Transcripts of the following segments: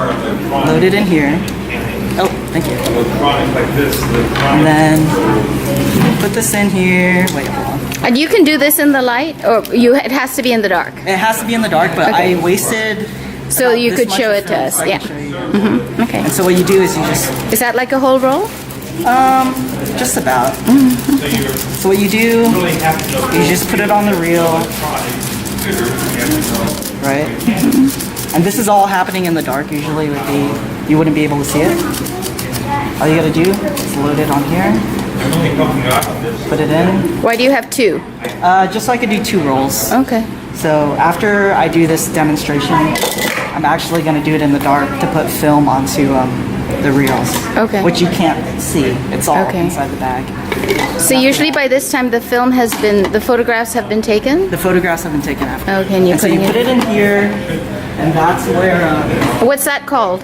load it in here. Oh, thank you. And then put this in here. Wait, hold on. And you can do this in the light, or it has to be in the dark? It has to be in the dark, but Okay. I wasted. So you this could much show of it to film, us, so I yeah. can show you. Okay. And so what you do is you just, Is that like a whole roll? just about. So what you do, you just put it on the reel, right? And this is all happening in the dark. Usually you wouldn't be able to see it. All you gotta do is load it on here, put it in, Why do you have two? just so I could do 2 rolls. Okay. So after I do this demonstration, I'm actually going to do it in the dark to put film onto the reels. Okay. Which you can't see. It's all Okay. inside the bag. So usually by this time the film has been, the photographs have been taken? The photographs have been taken after. Okay, and you're so you putting put it in here, and that's where What's that called?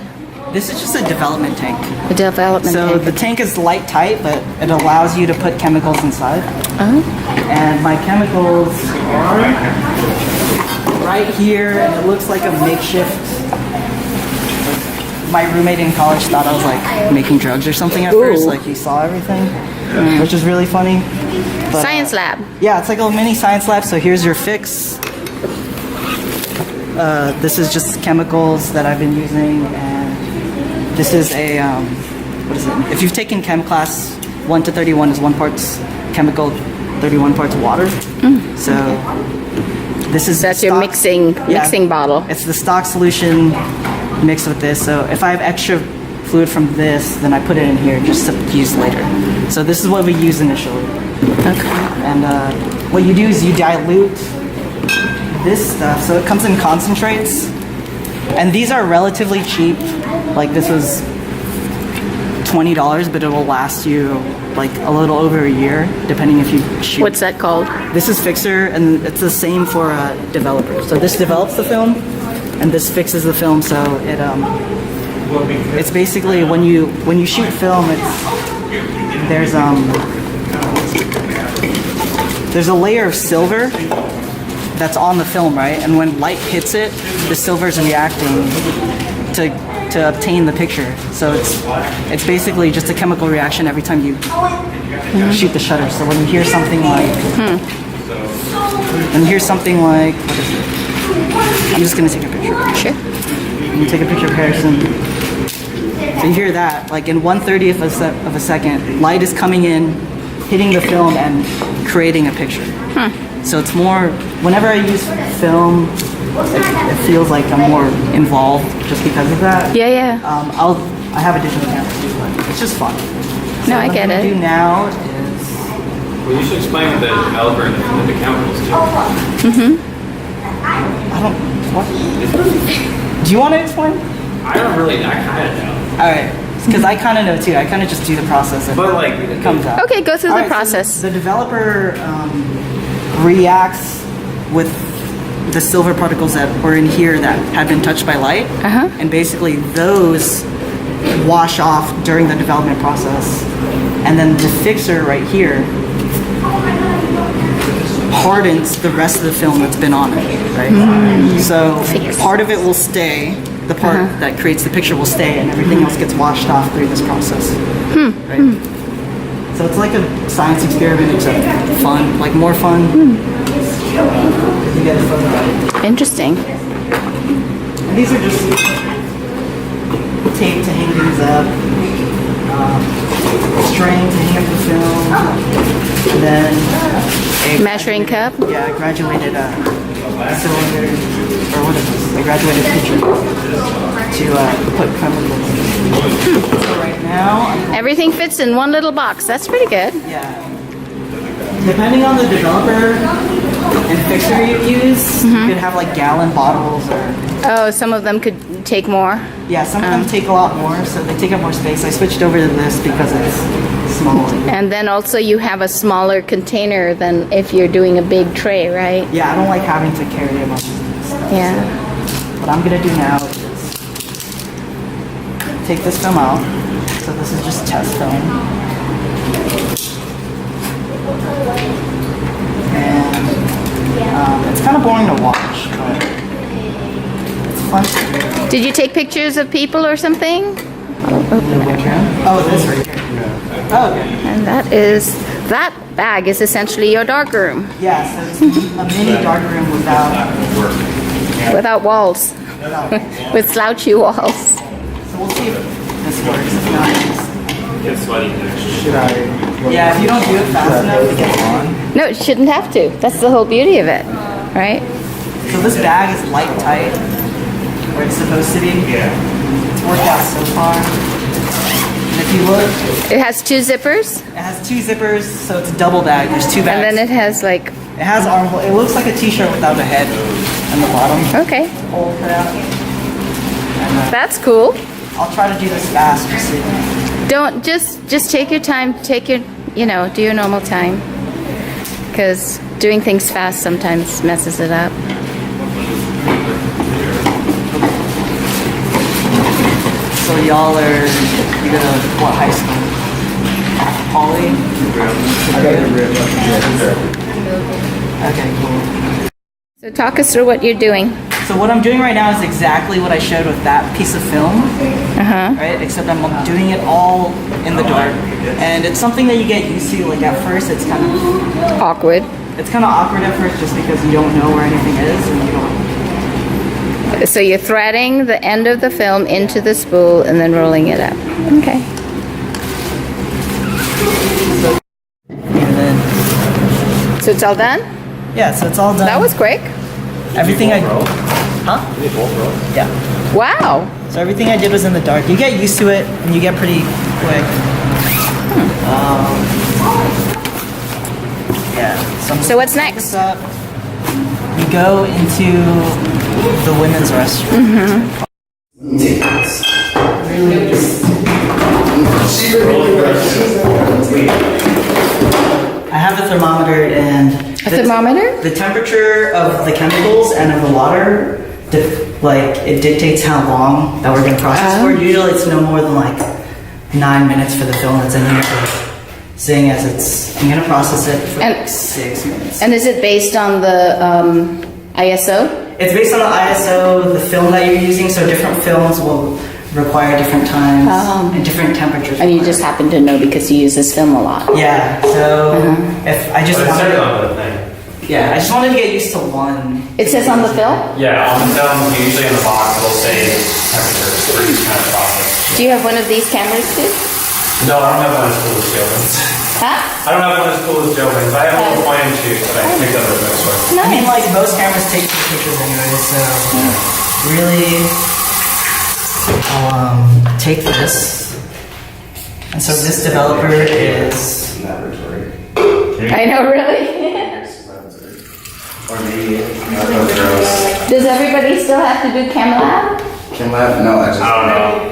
this is just a development tank. The development So tank. the tank is light tight, but it allows you to put chemicals inside. Oh. And my chemicals are right here, and it looks like a makeshift. My roommate in college thought I was like making drugs or something at first, like he saw everything, which is really funny. But, Science lab. Yeah, it's like a mini science lab. So here's your fix. This is just chemicals that I've been using, and this is a what is it? If you've taken chem class, 1 to 31 is 1 parts chemical, 31 parts water. So this is That's your stock- mixing bottle. It's the stock solution mixed with this. So if I have extra fluid from this, then I put it in here just to use later. So this is what we use initially. Okay. And what you do is you dilute this stuff. So it comes in concentrates. And these are relatively cheap. Like this was $20, but it will last you like a little over a year, depending if you shoot. What's that called? This is Fixer, and it's the same for a developer. So this develops the film, and this fixes the film. So it's basically when you shoot film, there's a layer of silver that's on the film, right? And when light hits it, the silver's reacting to obtain the picture. So it's basically just a chemical reaction every time you shoot the shutter. So when you hear something like what is it? I'm just gonna take a picture. Sure. I'm gonna take a picture of Harrison. So you hear that, like in 1/30th of a second, light is coming in, hitting the film and creating a picture. So it's more, whenever I use film, it feels like I'm more involved just because of that. Yeah, yeah. I have a digital camera too, but it's just fun. No, I get What I'm it. gonna do now is, Well, you should explain what the developer and the chemicals do. what? Do you want to explain? I don't really, I kind of know. All right, because I kind of know too. I kind of just do the process and But like, it comes out. Okay, go through All the right, so process. the developer reacts with the silver particles that were in here that have been touched by light, and basically those wash off during the development process, and then the fixer right here hardens the rest of the film that's been on it, right? So part of it will stay, the part that creates the picture will stay, and everything else gets washed off through this process, right? So it's like a science experiment, except fun, like more fun. You get a photo. Interesting. And these are just tape to hang things up, string to hang up the film, and then a Measuring cup? Yeah, a graduated cylinder, or what is this? A graduated pitcher to put chemicals in. So right now, Everything fits in one little box. That's pretty good. yeah. Depending on the developer and fixer you use, you could have like gallon bottles or... Oh, some of them could take more. Yeah, some of them take a lot more, so they take up more space. I switched over to this because it's small. And then also you have a smaller container than if you're doing a big tray, right? Yeah, I don't like having to carry a bunch of stuff. Yeah. So what I'm gonna do now is take this film out. So this is just test film. And it's kind of boring to watch, but it's fun to do. Did you take pictures of people or something? Oh, this right here. Oh, okay. And that bag is essentially your dark room Yeah, so it's a mini dark room without walls, with slouchy walls. So we'll see if this works. If not, Get sweaty. yeah, if you don't do it fast enough, it gets on. No, it shouldn't have to. That's the whole beauty of it, right? So this bag is light tight, where it's supposed to be. Yeah. It's worked out so far. And if you look, It has 2 zippers, it has 2 zippers, so it's a double bag. There's 2 bags. and then it has like, It has armhole. It looks like a t-shirt without a head on the bottom. okay, Hole cut out. that's cool. I'll try to do this fast. Just so Don't just take your time. Take your do your normal time, because doing things fast sometimes messes it up. So y'all are you go to what high school? Poly. Okay, cool. So talk us through what you're doing. So what I'm doing right now is exactly what I showed with that piece of film, right? Except I'm doing it all in the dark, and it's something that you get used to. Like at first, it's kind of Awkward. awkward at first, just because you don't know where anything is, and you don't. So you're threading the end of the film into the spool and then rolling it up. Okay. And then So it's all done? yeah, so it's all done. That was quick. everything I. Huh? Yeah. Wow. So everything I did was in the dark. You get used to it, and you get pretty quick. Yeah. So what's next? Up. You go into the women's restroom. I have a thermometer and A thermometer? the temperature of the chemicals and of the water, it dictates how long that we're going to process for. Usually it's no more than like 9 minutes for the film that's in here. Seeing as I'm going to process it for And- like 6 minutes. And is it based on the ISO? It's based on the ISO, the film that you're using, so different films will require different times and different temperatures. And you just happen to know because you use this film a lot. Yeah, so if I just But it's wanted, on the thing. I just wanted to get used to one. It says on the film? Yeah, on the film, usually in the box, it'll say temperature for each kind of process. Do you have one of these cameras too? No, I don't have one as cool as Jovin's. Huh? I don't have one as cool as Jovin's. I have a little point and shoot, but I picked up a next one. I mean, like most cameras take pictures anyway, so really, I'll take this. And so this developer is. I know, really? Or maybe girls. Does everybody still have to do cam lab? Can laugh? No, I just. I don't know.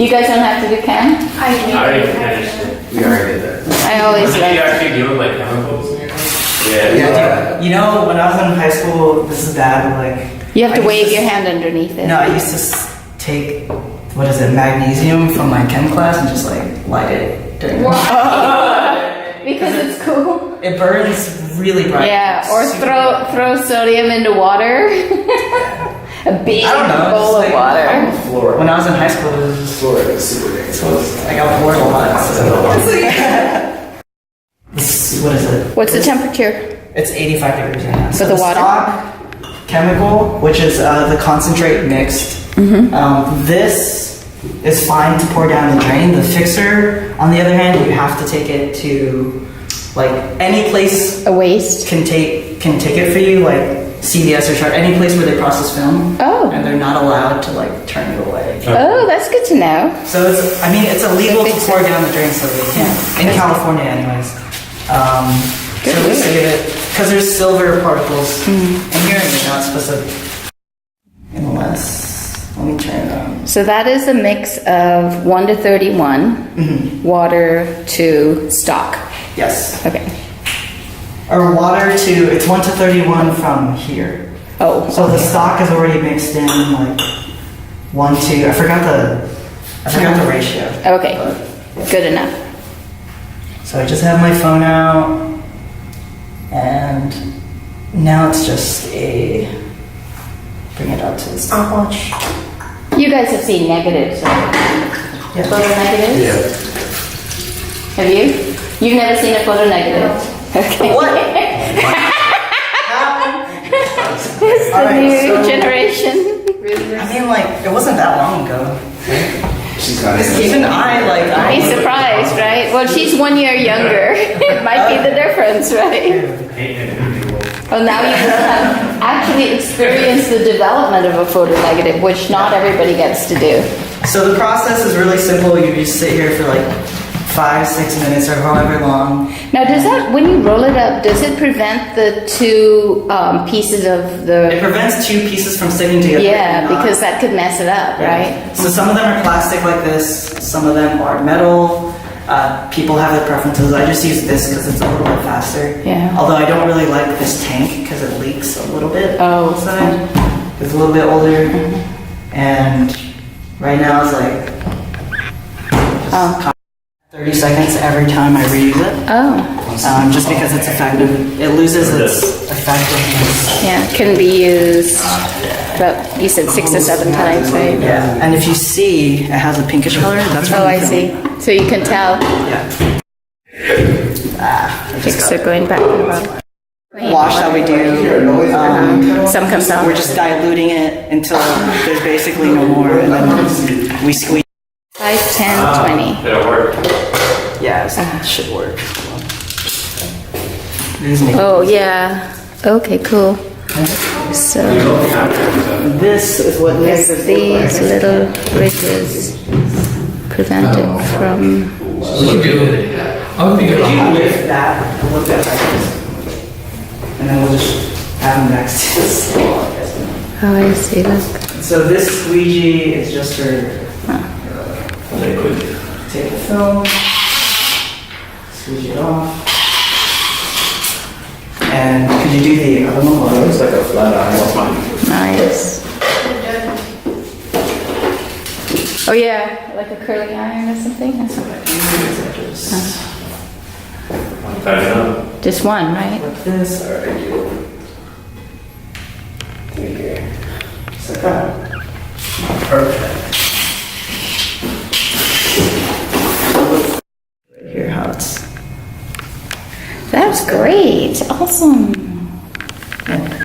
You guys don't have to do cam? I already finished it. We already did that. I always Did you like. actually do like chemicals? Yeah. Yeah. You know, when I was in high school, this is bad, but like. You have I to used wave your hand underneath it. No, I used to take, what is it, magnesium from my chem class and just like light it during Because it's cool. It burns really bright. Yeah, or Super throw sodium into water. A big I don't know, bowl just of like- water. Floor. When I was in high school, it was Floor is super dangerous. so I got bored a lot. So. What is it? What's the temperature? It's 85 degrees right now. For the water? Stock chemical, which is the concentrate mixed. This is fine to pour down the drain. The fixer, on the other hand, you have to take it to like any place A waste? can take it for you, like CVS or Sharp, any place where they process film. Oh. And they're not allowed to like turn it away. Oh, that's good to know. So it's illegal to pour down the drain, so they can't. In California, anyways. So we save it because there's silver particles in here, and you're not supposed to. Unless, let me turn it on. So that is a mix of 1 to 31, water to stock. Yes. Okay. Or water to, it's 1 to 31 from here. Oh, So the stock is already mixed in like 1 to, I forgot the ratio. okay. Good enough. So I just have my phone out, and now it's just bring it up to the stopwatch. You guys have seen negatives, right? Photo negatives? Yeah. Have you? You've never seen a photo negative? Okay. What? It's the Alright, new so- generation. I mean, like, it wasn't that long ago. She's got it. Even I, like, Be surprised, right? Well, she's 1 year younger. It might be the difference, right? Well, now you will have actually experienced the development of a photo negative, which not everybody gets to do. So the process is really simple. You just sit here for like 5-6 minutes or however long. Now, does that, when you roll it up, does it prevent the two pieces of It the... prevents two pieces from sticking together. Yeah, Not- because that could mess it up, right? So some of them are plastic like this, some of them are metal. People have their preferences. I just use this because it's a little bit faster. Yeah. Although I don't really like this tank because it leaks a little bit Oh. inside. It's a little bit older. And right now it's like Oh. 30 seconds every time I reuse it. Oh, Just because it's effective. It loses its effectiveness. yeah, can be used about, you said 6 or 7 times, right? Yeah. And if you see, it has a pinkish color. That's Oh, I see. So you can tell. Yeah. Chicks are going back and forth. Wash that we do. Some comes out. We're just diluting it until there's basically no more, and then we squeeze. 5, 10, 20. It'll work. Yeah, it should work. These make- Oh, yeah. Okay, cool. So, This is what yes, makes these little bridges prevent it from... lift that a little bit like this, and then we'll just have them next to this. Oh, I see, look. So this squeegee is just for take the film, squeegee it off. And could you do the other one? It looks like a flat iron. Nice. Oh, yeah, like a curling iron or something? Just one, right? Like this. Alright. Just like that. Perfect. Right here, how it's. That's great. Awesome.